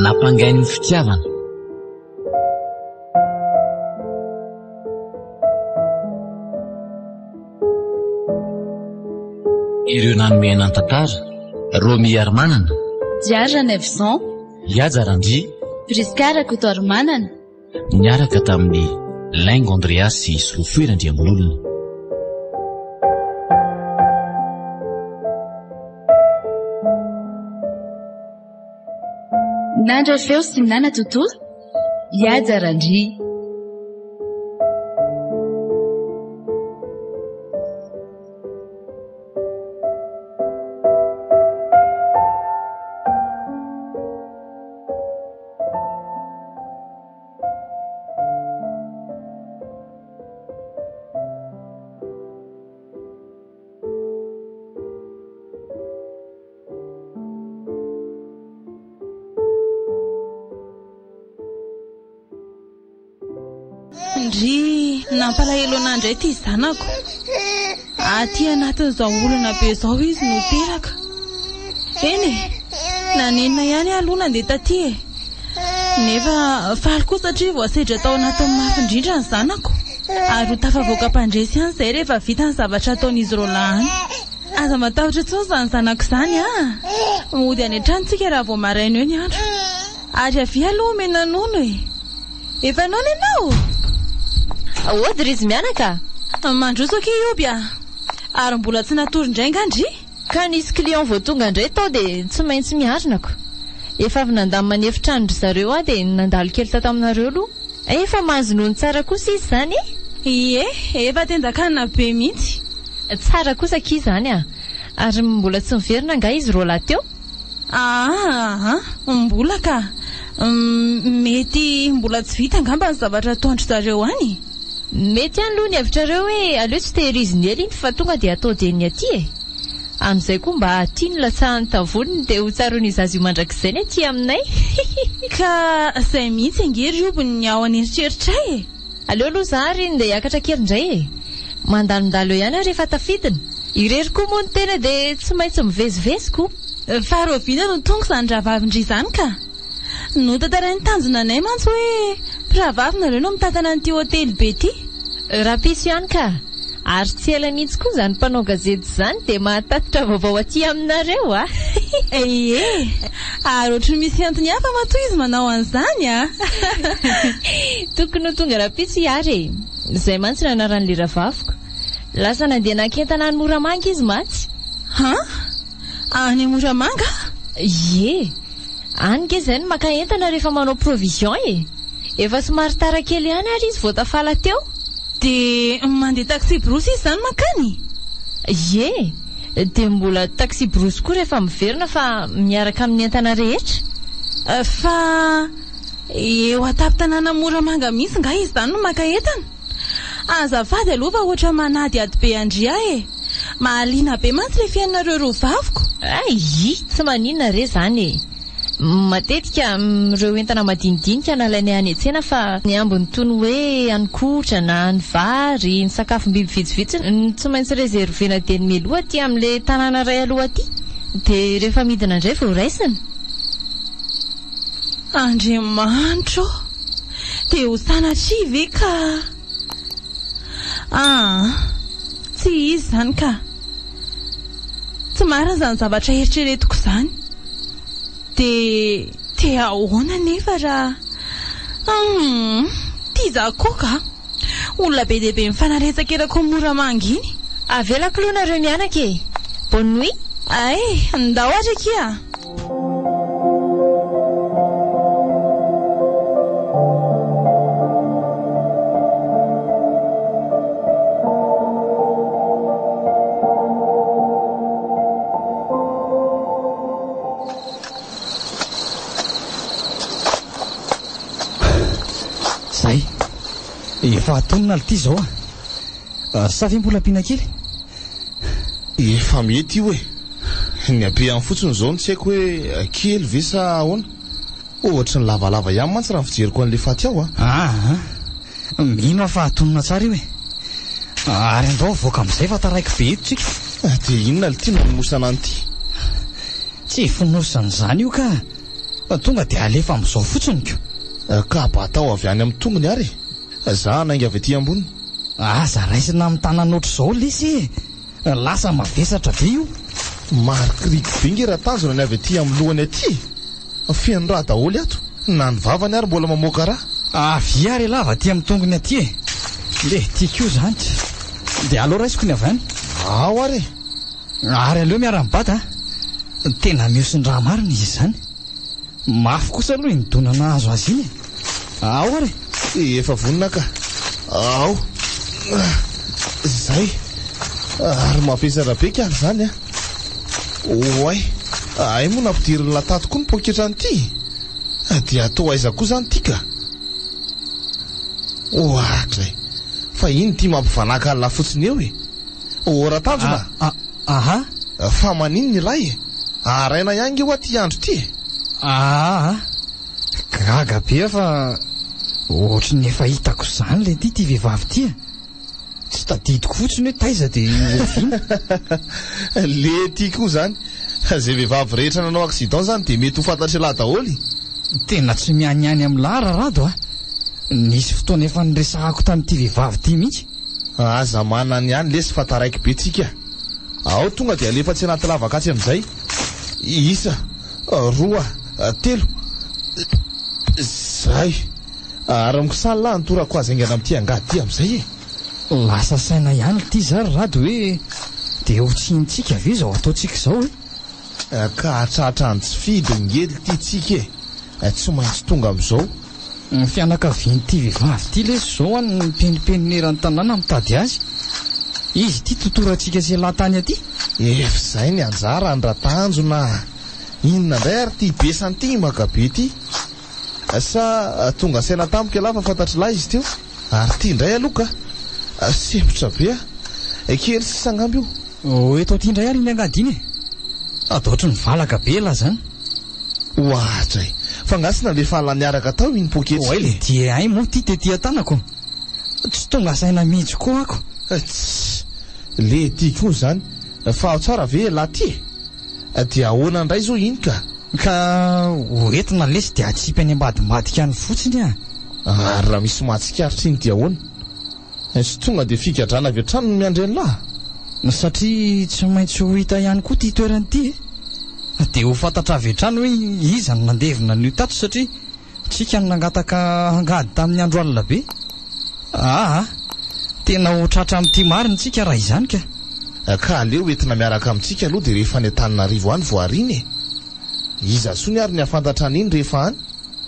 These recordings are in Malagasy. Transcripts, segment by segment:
nampangainy fitiavana. Ireo nanomena an-tantara Romy Armanana, Diara Neveson, Iaja Randry, Priscara Kotoarmanana, niaraka tamin'ny Laingo Andreas sy Sofoerandriamon'olona. Nandra feo sy minana tontolo, Iaja Randry. Ndry nampalahelo anandray ty zanako. Aty anatin'izao olana be zao izy no teraka. Eny nanenina ihany aloha nandeha taty e. Nefa faly kosa satria voasedra tao anatin'ny mafy indrindra ny zanako. Ary ho tafavoaka mpandresy ihany izay rehefa vita ny zavatra ataon'izy Rolany. Aza matahotra tsony izany zanako izany mody any an-tranontsika raha vao maraina eo ny andro. Ary avy aloha omena nono e. Efa nono ianao? Ody izy mianaka? Mandroso aky iobia. Ary mbola tsy natory indray ngandry? Ka nisy client vao tonga indray tao dia tsy maintsy miarinako. Efa avy nandamy manefitra andry zareo dia nandalo kely tato aminareo aloha. Efa mahazonono tsara kosa izy zany? Ie, efa tenjakanina be mihitsy. Tsara kosa ki zany Ary mbola tsy miverina nga izy rola teo? Mbola ka. Mety mbola tsy vita ngamba ny zavatra ataondry zareo any. Mety ihany aloha ny hevitrareo hoe aleo tsy tehiriziny ely iny fa tonga dia atao deny aty e. Amin'izay koa mba tiany latsahan'ny tavoniny dia ho tsaron'ny zazy io mandrakizay ny aty aminay. Ka izay mihitsy angery iobony ny ao an'eritreritra e. Aleo aloha zary ndeha hiakatra kely indray e. Mandalondalo ihany rehefa tafidina. Irery koa moa ny tena dia tsy maintsy miveziveziko. Fa Rovina no tonga izany rahavavindry izany ka. Notantarain'ny tanjona anay mantsy hoe mpiravavy nareo no mitantana an'ity hotely be ty. Rapiso ihany ka. Ary tsy ela mihitsy koa izany mpanao gazety izany dia mahatatitra vaovao aty aminareo Ie, ary ohatry misy antony hafa matoa izy manao an'izany Tokony ho tonga rapiso iary izay mantsy nanaran'le ravaviko. Lasa nandeha nakentana ny Moramanga izy matsy. Any Moramanga? Ie. Any ke izay no maka entana rehefa manao provision e. Efa somary tara kely ihany ary izy vao tafala teo. Dia mandeha taxi brosy izy izany makany? Ie. Dia mbola taxi brosy koa rehefa miverina fa miaraka amin'ny entana rehetra. Fa eo atapy-tanàna Moramanga mihitsy nga izy izany no maka entana. Azafady aloha fa ohatra manady ady be andria e. Mahaliana be mantsy le fiainareo rovaviko. Tsy maninona re zany e. Matetika ireo entana madinidinika nalainy any an-tsena fa ny ambiny tony hoe hanin-kotrana, ny vary, ny sakafom-biby vitsivitsy tsy maintsy rezervena deny meloha aty amin'ile tanàna ray aloha aty. Dia rehefa midina indray vao raisina. Andriamanitro, dia ho sanatria ve ka? Tsy izy zany ka. Tsy marina izany zavatra eritreretiko izany. Dia ahoana nefa raha tia zako ka. Olona be dia be mifanaretsaka erako Moramanga iny. Avelako aloha nareo mianaka e. Bonne nuit. Ndao aza kia. Zay efa atonina ity zao sa ve mbola ampiana kely? Efa mety io e. Ny abeany fotsiny zao tsy haiko hoe kely ve sa ahoana. Ohatra ny lavalava ihany mantsy raha fijeriko an'le faty ao mino fa atonina tsara io e. Ary andao voaka amin'izay fa taraiky be eto tsika. Dia inona le tia nonosana an'ity? Tsy fonosana izany io ka. tonga dia alefa amin'izao fotsiny ka batao avy any amin'ny tongony ary za nainga avy aty ambony. Aza raisina amin'ny tanana ohatr'izao lesy lasa mavesatra be io. Marikiriko be nge raha tanjona ny avy aty amin'ny lohany aty. Feno raha daholo ato na ny vavany ary mbola mamoaka raha. Avy ary lava aty amin'ny tongony aty le tiako io zany dia aleo raisiko ny avy any. Ao ary ary aleo miara-mibata tena miosin-draha marina izy zany. Mafy kosa aloha indonana azo azy iny. Ao ary efa vonina ka. Ao zay ary mavesatra be ka zany a. Oay ay moa nampidiriny latato koa ny poketrany ity dia atao aiza koa zany tika. Ohatray fa iny ty mampivanaka alina fotsiny eo e. Ora tanjona aha fa manino ny lay araina ihany eo aty andro ty. Gaga be fa ohatry ny efa hitako zany le ty vehivavy ty. Tsy tadidiko fotsiny hoe taiza dia oviana. Le ty koa zany zay vehivavy rehetra nanao accident zany dia mety ho fantatry lahy daholy. Tena tsy mianiany amin'ny lararado nisy fotoana efa niresahako tamin'ity vehivavy ty mihitsy. Aza manany ihany lesy fa taraiky be tsika. Ao tonga dia alefa tsy anaty lavakatsy amin'izay. Isa 2 3 zay ary mikosany lahy nitorako azy aingana amin'ity angady ty amin'izay e. Lasa saina ihany ty zary rado hoe dia ho tsinitsika ve zao ataontsika izao ka hatratra ny tsy fidy ngely ty tsika tsy maintsy tonga amin'izao. Ny fianakavian'ity vehivavy ty le zao any mipenipeninera ny tanàna mitady azy. Izy ty totorantsika sy lahatany aty. Efa zay ny anjara ny ratanjona. Inona indray ary ty besany ty makabe ty. Sa tonga saina tampoka lafa fantatry lahy izy teo. Ary ty indray aloka sempotra be kely sy sangamby io. Eto aty indray ary iny angady iny atao ohatry ny valaka be la zany. Ohatray fa ngasina le fahalaniaraka tao iny poketsy. Oay le dia ay moa ty tetỳ tanako. Tsy tonga saina mihitsy koa ako. Le tiako koa zany fa ao tsara ve lahy ty dia ahoana indray zao iny ka oentina lesy dia atsipy any ambadimbadika any fotsiny ary raha misy mahatsikaritra iny dia ahoana sy tonga dia fikadrana avy hatrano no miandreny lahy. Satria tsy maintsy ho hita ihany koa ty toerany ty dia ho fantatra avy hatrano hoe iza no nandevina ny tato satria tsika no nangataka angady tamin'ny andro alina be. Tena ho tratra amin'ity marina tsika raha izany ka aleo entina miaraka amintsika aloha dia rehefa ny Antananarivo any voariny iza sony ary ny afantatra an'iny rehefa any.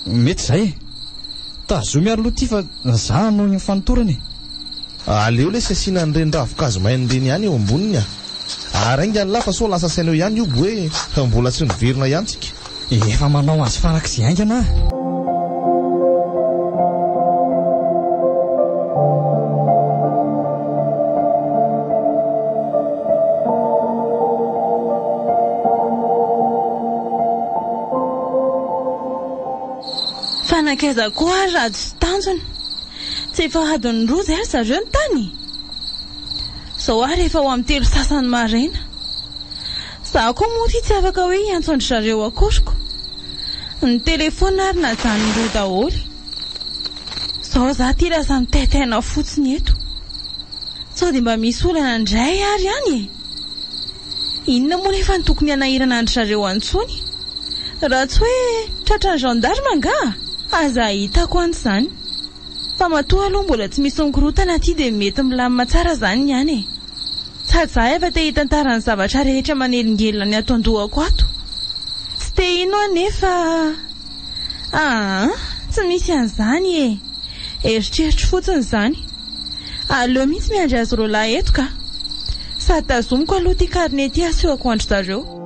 Mety zay tazomy ary aloha ty fa za no nyfanotorany. Aleo le sy asiana n'ireny ravin-kazo mainireny ihany eo amboniny ary ainga ny lafa so lasa saina eo ihany io hoe mbola tsy niverina ihany tsika. Efa manao azy farak'izay aingana. Fanakaiza koa rado sy tanjona tsy efa hadiny roa zay zareo ny tany. Zao ary efa ho amin'ny 3 sasany maraina. Za koa moa ty tsy afaka hoe hiantsondry zareo akoriko. Ny telefona ary najany roa daholy. Zao za ty lasa mitaitaina fotsiny eto. Sao dia mba misy olana indray ary any inona moa nefa ny tokony hanahirana andry zareo antsony. Raha tsy hoe tratra ny gendarme nga aza hitako an'izany. Fa matoa aloha mbola tsy misy mikorotana aty dia mety milamina tsara zany ihany Sady za efa te hitantara ny zavatra rehetra manelingelina ny ato andohako ato. Tsy te ino anefa tsy misy an'izany Eritreritry fotsiny zany. Aleo mihitsy miandry azy roa lahy eto ka. Sady tazomiko aloha ty karnety asehoko andry zareo.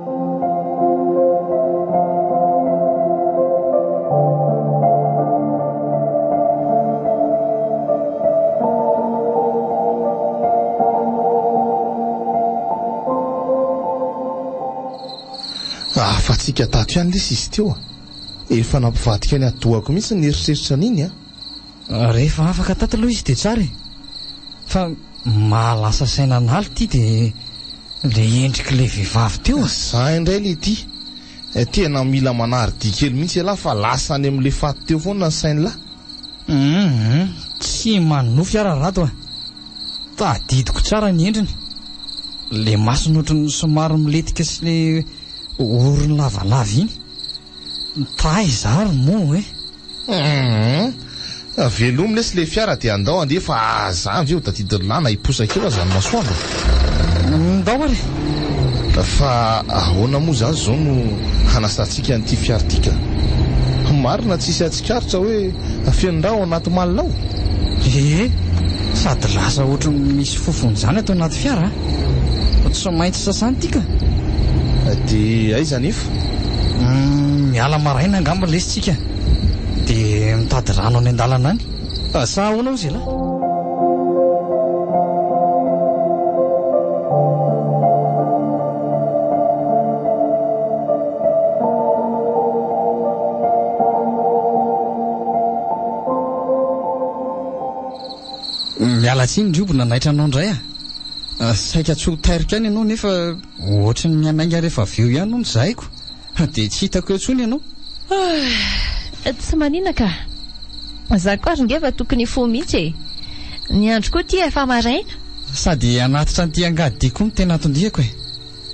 Fa tsika tato ihany lesy izy teo efa nampivadika ny adohako mihitsy ny eritreritra an'iny rehefa afaka tato aloha izy dia tsara fa mahalasa saina naly ty dia le endriky le vehivavy teo za indray le ty Tena mila manardy kely mihitsy lahy fa lasa any amin'le faty teo foana ny sainy lahy. Tsy manofy ara rato a. Tadidiko tsara ny endriny. Le masony ohatrany somary miletika sy le orony lavalava iny. Taizary moa Velom lesy le fiara dia andao ande fa azavy eo tadidiny lana hiposaka eo azany masoandro. Ndao ary. Fa ahoana moa zany zao no hanasantsika an'ity fiara tika. Marina tsisy atsikaritra hoe afendrao anaty malilao. Sady lasa ohatra misy fofony zany atao anaty fiara. Tsy maintsy sasany tika. Dia aiza nefa? Miala maraina angamba lesitsika. Dia mitady rano any an-dalana any. Sa ahoana ho zay lahy? Miala tsiny ndrobona naitra anao indray saika tsy ho tairika any ianao nefa ohatry ny mianainga rehefa avy eo ihany no nizahaiko. Dia tsy hitako eo intsony ianao. Tsy maninona ka. Za koa ringefa tokony fo mihitsy. Ny andro koa ty efa maraina. Sady anatitra an'ity angady ty koa no tena atondihako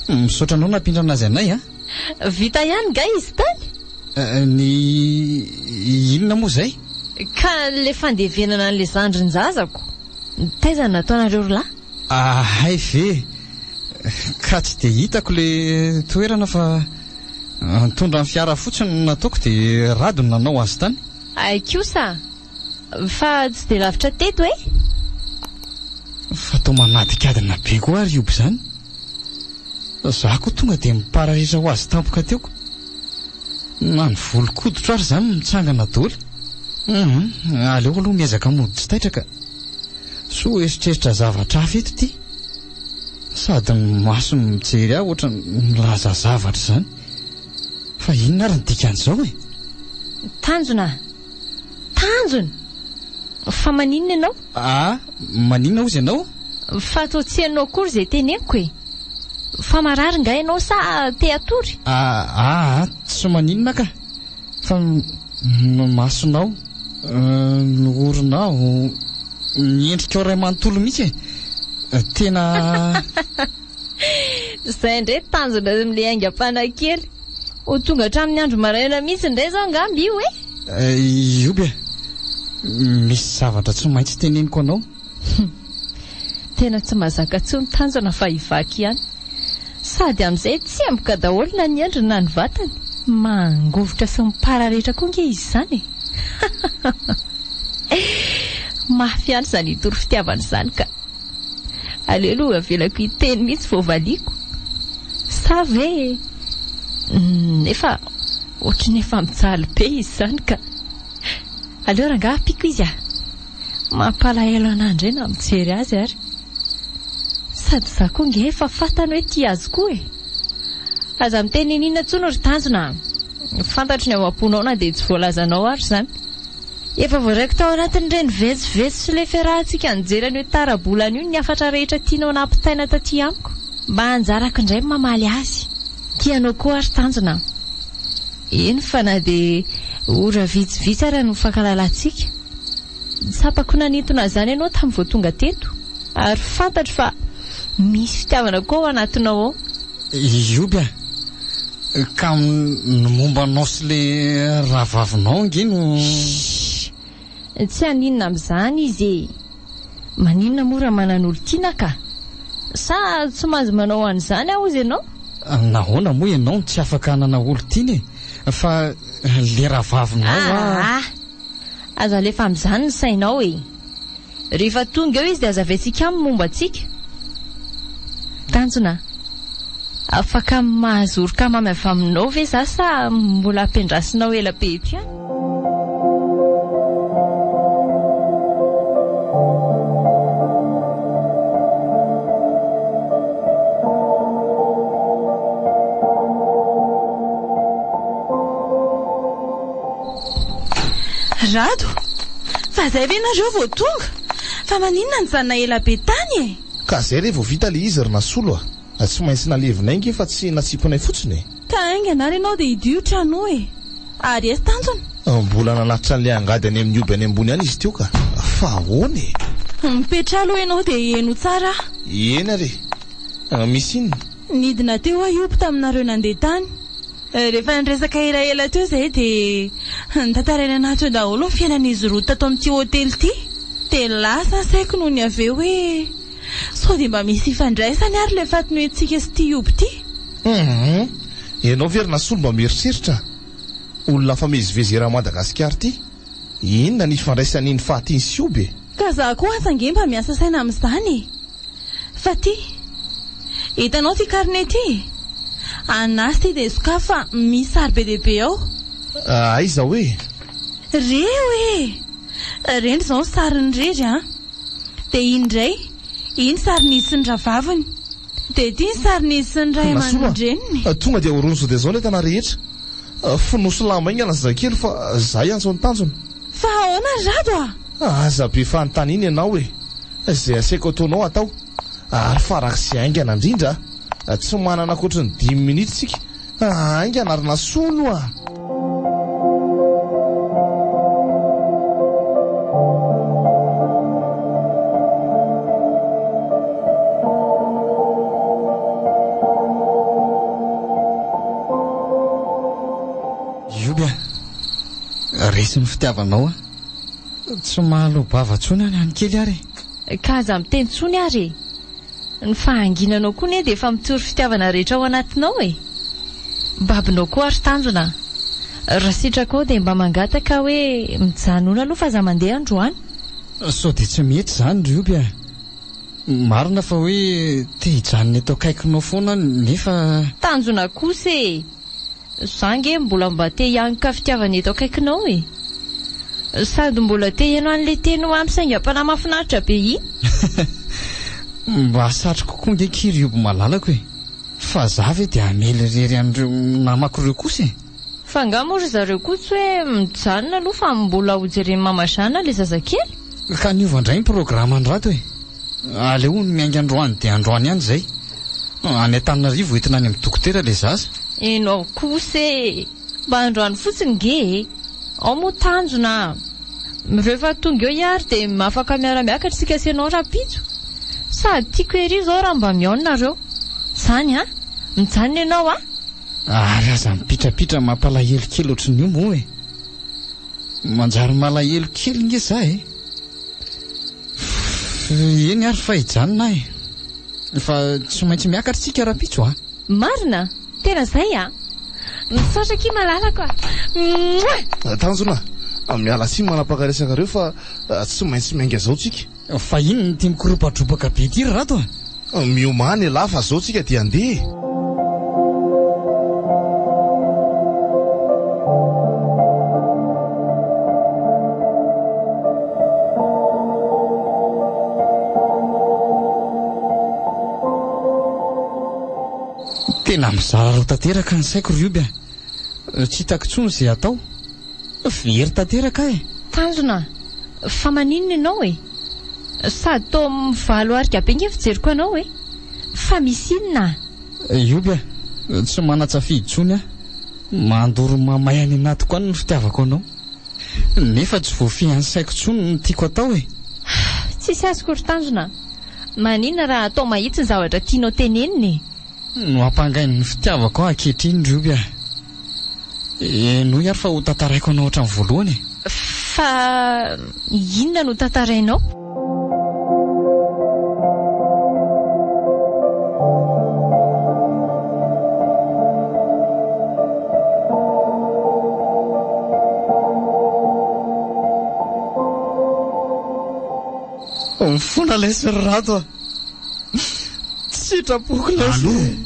misaotra anao nampindrana azy anay Vita ihany nga izy tany? Ny inona moa zay? Ka le fandevenana an'le zandry ny zazako. Taiza nataonareo lahy? Hay ve. Ka tsy dia hitako le toerana fa nitondra ny fiara fotsiny nataoko dia rado nanao azy tany. Ay kosa. Fa tsy dia lavitra teto Fa tao manadikadina be koa ary ioby zany. Za koa tonga dia mipararitra ho azy tampoka teoko. Na ny volo-koditra ary zany mitsangana daholo. Aleo aloha miezaka mody tsy taitraka. So eritreritra zavatra hafa eto ty. Sady ny maso mijery aho ohatra milaza zavatra zany. Fa inona ary ny dikan'izao Tanjona. Tanjona. Fa maninona ianao? Maninona ozy ianao? Fa toa tsy ianao akory izay teneniko Fa marary nga ianao sa te atory? Tsy maninona ka. Fa ny masonao, ny oronao, miendrika ao ray manontolo mihitsy tena. Zay indray tanjona amin'le aingam-panakely. Ho tonga hatramin'ny andro maraina mihitsy indray zao angamby io Ioby misy zavatra tsy maintsy teneniko anao. Tena tsy mazaka tsony tanjona fa hivaky ihany. Sady amin'izay tsy amboka daholo na ny andro na ny vatany. Mangovotra sy mipararetra koa nge izy zany Mafy ihany izany hitory fitiavana izany ka. Aleo aloha avelako hiteny mihitsy vao valiako. Sa ve nefa ohatry nefa mijaly be izy zany ka. Aleo rangaha piko izy mampalahelo an'andro na mijery azy ary. Sady za koa nge efa fantany hoe tia azy koa Aza miteny inona tsony ry tanjona. Fantatry ny ao am-ponao dia tsy voalazanao ary zany. Efa voaraiko tao anatin'ireny vezivezy sy le fiarahantsika nijerany hoe tarabolana io ny afatra rehetra tianao nampitaina taty amiko. Mba hanjarako indray mamaly azy. Tianao koa ary tanjona. Eny fa na dia ora vitsivitsy ary no fankalalantsika. Sapako nanintona zany ianao tamin'ny vao tonga teto. Ary fantatro fa misy fitiavana koa ao anatinao ao. Ioby ka momba anao sy le rahavavinao ngeno. Tsy haninona amin'izany izy maninona moa raha manan'olo tiana ka. Sa tsy mahazo manao an'izany aho izy ianao? Nahoana moa ianao tsy afaka hanana olo tiana fa le rahavavinao aza alefa amin'izany ny sainao rehefa tonga eo izy dia aza avetsika amin'ny momba antsika. Tanjona, afaka mahazoroka mamy avy aminao ve za sa mbola ampiandrasinao ela be ety ihany? Rado, fa zay ve nareo vao tonga? Fa maninona ny zanona ela be tany Ka zay rehefa vita le izy ry nasolo tsy maintsy nalevinay nge fa tsy natsiponay fotsiny ka ainganary ianao dia idiotra anao ary esy tanjona mbola nanatitra an'ilay angady any amin'ny oby any ambony any izy teo ka fa ahoana mipetra aloha ianao dia eno tsara ena re misy inona nidina teo iopo taminareo nandeha tany rehefa niresaka elaela teo izay dia nitantaraina anaty eo daholo ny fiainan'izy roa tato amin'ity hôtely ity dia lasa saiko noho ny aveo hoe sao dia mba misy ifandraisany ary ilay fatinoentsika sy ity iopo ity ianao verina solo mba mieritreritra olona famezivezera Madagasikara ity inona ny ifandraisan'iny fahatiny sy oby ka za koa asange mba miasa saina amin'izany fa ty hitanao ty karnet ity anasy ty dia sokafa misy sary be dehibe ao aiza hoe reny zao ny sariny rery dia indray iny sarin'izy sy ny ravaviny dia ty ny sarin'izy sy ny ray aman-dreniny tonga dia oronso dia zao ny tana rehetra finoso lamba ingana zazakely fa zay antsony tanjona fa ahoana rado aza be fanontany iny ianao izay asaiko ataonao atao ary farak'izay aingana indrindra tsy manana ankoatra ny 10 minitra tsika aingana ary nasolo resy ny fitiavanao tsy mahalobava-tsony any any kely ary ka aza miteny tsony ary ny fahanginanao koa ne dia efa mitory fitiavana rehetra ao anatinao babinao koa ary tanjona raha sitraka ao dia mba mangataka hoe mijanona aloha fa aza mandeha androany sao dia tsy mety zany rioby marina fa hoe te hijanony atao kaikinao foana nefa tanjona kosa zange mbola mba te hianka fitiavana eto akaikinao sady mbola te ianao an'ilay teny amin'ny saingam-panahy mahafinaritra be iny mba satroka kokoa nge kiriobo malalako fa za ve dia amely rery an'ireo namako ireo kosa fa ngamory zareo kosa hoe mijanona aloha fa mbola hojereny mamazana ilay zazakely ka niova indray ny programa ny rato aleo ny miainga androany dia androany ihany izay any Antananarivo entina any amin'ny dokotera ilay zaza enao kosa mba androany fotsiny nge ao moa tanjona rehefa tonga eo iary dia mafaka miara-miakatra tsika asianao rapitso sady tiako ery zao raha mba miaonareo zany mijanona ianao ary aza mipitrapitra mampalahelo kely ohatry ny io manjary malahelo kely nge za eny ary fa hijanona fa tsy maintsy miakatra tsika rapitso marina tena zay misaotra ki malalako tanjona miala sy manapakaresakareo fa tsy maintsy miainga zao tsika fa iny ny tiany koropatropaka be ty rato miomany lahy fa zao tsika dia andeha tena mizara ro tanteraka ny saiko rioby tsy hitako tsony izay atao very tanteraka tanjona fa maninona ianao sady to mivalo arika be nge fijeriko anao fa misy inona ioby tsy manatsafidy tsony mandoro mamay any anatiko any ny fitiavako anao nefa tsy voafihan'ny saiko tsony ny tiako atao tsisy azoko ry tanjona maninona raha atao mahitsy ny zavatra tianao teneniny no ampangainy ny fitiavako ankehitriny rioby no ary fa ho tantaraiko anao ohatran'ny voalohany fa inona no tantarainao mifona lesy rato sitrapoko lesy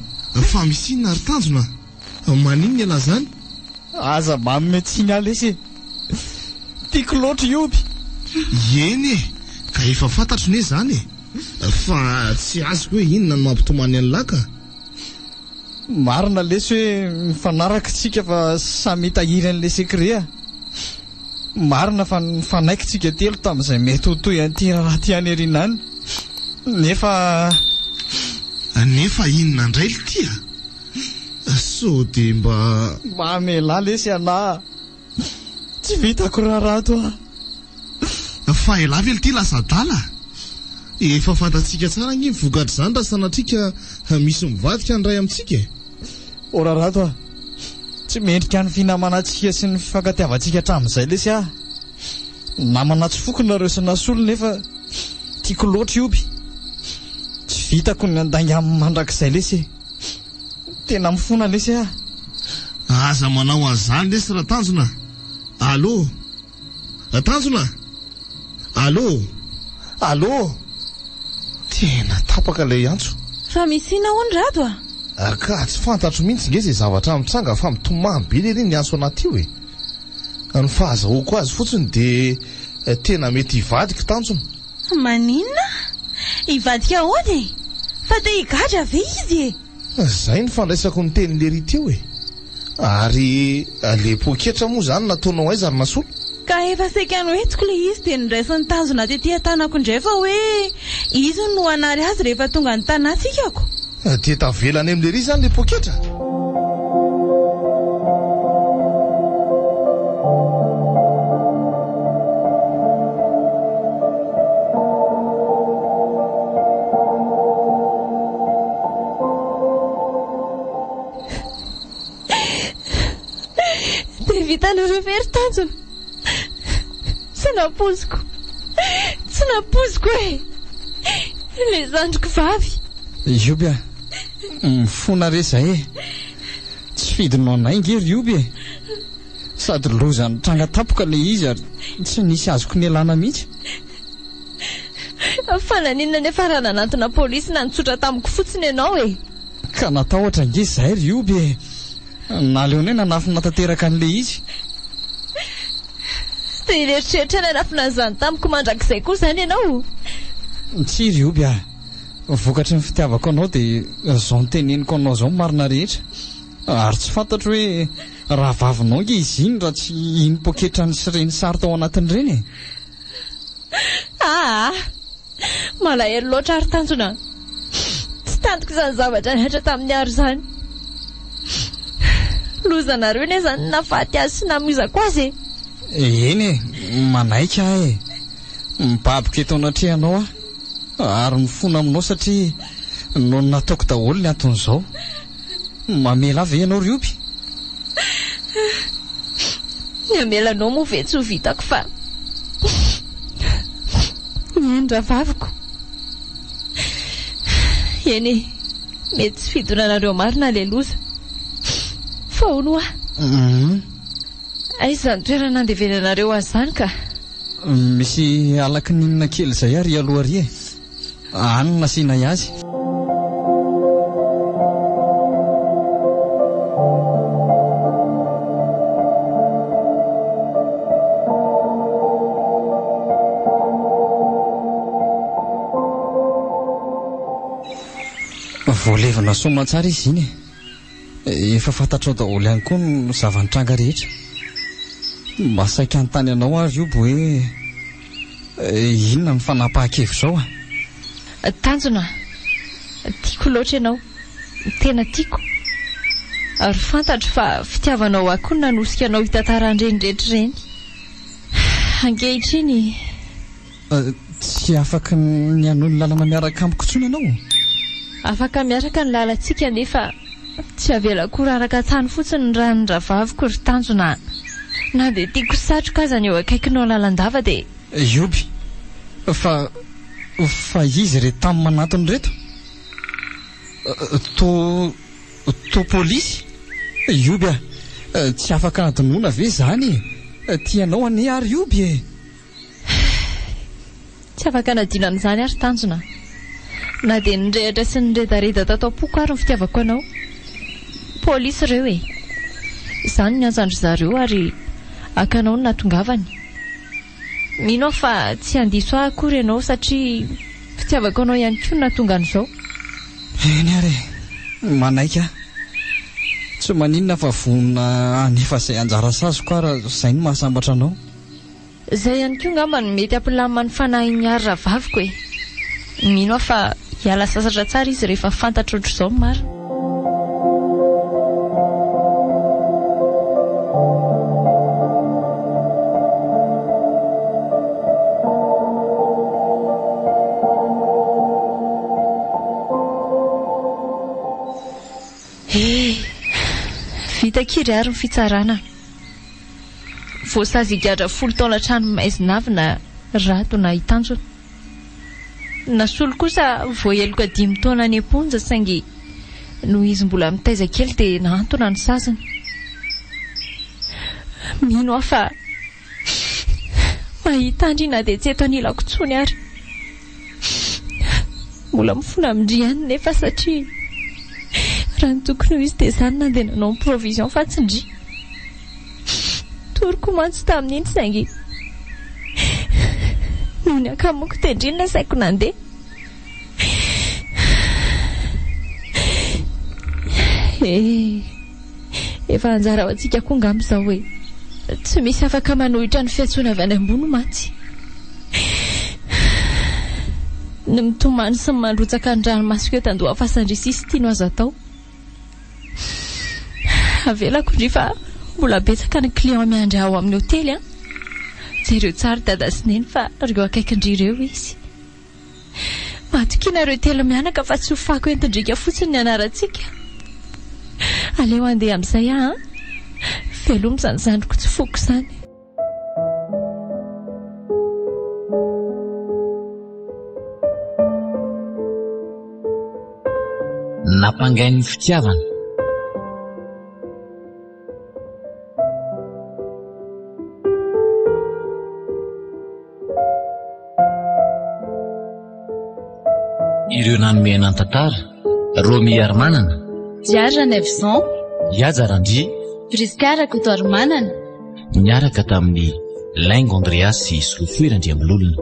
fa misy inona ary tanjona maninona iala zany aza mametsiny alesy tiako loatra ioby eny ka efa fantatro ne zany fa tsy azoko hoe inona no mampitomany any laka marina lesy hoe mifanaraka tsika fa samy hitahiry an'le sekrea marina fa nifanaiko tsika telo tamin'izay mety ho toy an'ity raha ty any arinany nefa inona indray tia so dia mba mela lesy ana tsy vitako raharato fa ela vely ty lasa-dala efa fantatsika tsara ny vokatra izany raha sanatrika misy mivadika ny ray amintsika o raharato tsy mendrika ny finamanantsika sy ny fifankatiavantsika hatramin'izay lesy namana tsy fokony nareo sy nasolo nefa tiako loatra ioby tsy vitako ny andainga amin'ny mandrakizay lesy tena mifona lesy aza manao an'izany lesy raha Tanjona. Allô Tanjona, allô tena tapaka ilay antso fa misy ina hoany rato ka tsy fantatro mihitsy nge izay zavatra mitranga fa mitomany be lery ny antso anaty io ny fahazahoako azy fotsiny dia tena mety hivadika Tanjona. Maninona? Hivadika ahoana fa te higadra ve izy zay ny fandraisako ny teny lery teo ary le poketra moa zany nataonao aiza ary nasolo ka efa saika ny hoentiko le izy dia niraisan'ny Tanjona tetỳ an-tanako indray fa hoe izy no anary azy rehefa tonga ny tanàtsikako dia tavelany amin'lery zany le poketra. Vitanareo very Tanjona tsy napoziko le zandriko vavy Ioby mifona resa tsy fidinao anaingery Ioby sady loza ny tranga tapoka le izy ary tsy nisy azoko ny alana mihitsy fa naninona nefa raha nanantona polisy na nitsotra tamiko fotsiny ianao ka natao ohatra nge zay ry Ioby naleonay nanafina tanteraka an'le izy dia ireritreretra ny anafina an'izany tamiko mandrakizay koa izany ianao tsy ry Ioby vokatry ny fitiavako anao dia zao ny teneniko anao zao marina rehetra ary tsy fantatro hoe raha vavinao nge izy iny raha tsy iny poketra ny sireny sary tao anatin'ireny malahelo loatra ary Tanjona tsy tantiko izany zavatra nihatra tamin'ny aro izany lozanareo ne zany nafaty azy sy namizako azy eny manaika mibaboka eto anatrehanao ary mifona aminao satria no nataoko daholo ny anton'izao mamela ave ianao ry Ioby ny amelanao moa ve tsy ho vitako fa nyendra vaviko eny mety tsy fidonanareo marina le loza fa ono aiza ny toerana nandevenanareo azy zany ka misy alaky ninona kely zay ary aloha ary any nasiana azy voalevana somatsara izy iny efa fantatrao daholo ihany koa ny zavanitranga rehetra mba saika anytany anao ary Ioby hoe inona ny fanapahan-kevitra ao Tanjona tiako loatra ianao tena tiako ary fantatro fa fitiavanao akoho nanosika anao hitantaran'ireny rehetra ireny ankehitriny tsy afaka ny anony lalana miaraka amiko tsony ianao afaka miaraka ny lalantsika nefa tsy avelako raraka tany fotsiny raha ny ravaviko ry Tanjona na dia tiako satroka aza ny eo akaikinao lalandava dia Ioby fa izy reto tamin'ny manatony reto to polisy Ioby tsy afaka adinoana ve zany tianao ane ary Ioby tsy afaka nadinan'izany ary Tanjona na dia nirehatra sy niredareda tato am-poko ary ny fitiavako anao polisy ireo izany ny anjandro zareo ary akanao no natongavany mino fa tsy handiso akory ianao satria fitiavako anao ihany koa natonga an'izao eny ary manaika tsy maninona fa vonona anefa izay anjara sazoko ary izay no mahasambatra anao izay ihany koa ngamba no mety ampilamina ny fanahiny ary ravaviko mino fa hiala sasatra tsara izy rehefa fantatra ohatr'izao marina Fitakiry ary ny fitsarana. Voasazy higadra 10 taona trano maizinavina rato na hitanjona. Nasolo kosa voaheloka 5 taona any amponja saingy no izy mbola mitaiza kely dia nahantona ny sasany. Mino aho fa mahita andrina dia tsy eto anilako tsony ary. Mbola mifona mindriany nefa satria raha ny tokony ho izy dia izany na dia nanao ny provision fa tsy ndry. Toroko mantsy tamin'iny saingy noho ny akamoko tendrina saiko nandeha. Efa anjara ho antsika koa ngamba izao hoe tsy misy afaka manohitra ny fiantsoana avy any ambony mantsy. Ny mitomany sy ny mandrotsaka ny ranomasika eto Andoha Fasandrisisy tiano azo atao. Avelako ndry fa mbola betsaka ny client miandry ao amin'ny hotely a. Jereo tsara dada sy neny fa reo akaikindrireo izy. Matokina reo telo mianaka fa tsy ho fako entindrika fotsiny ny anarantsika. Aleo andeha amin'izay a. Velomo izany zandriko tsy foko izany. Nampangain'ny fitiavana. Ireo nanomena ny tantara Romy Armanana, Diarra Neveson, Yaja Randry, Priscara Kotoarmanana, niaraka tamin'ny Laingo Andreas sy Sofirandiambololona.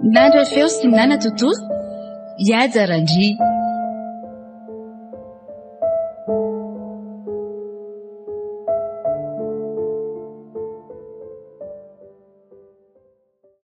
Nandra feo sy nana tontolo, Yaja Randry.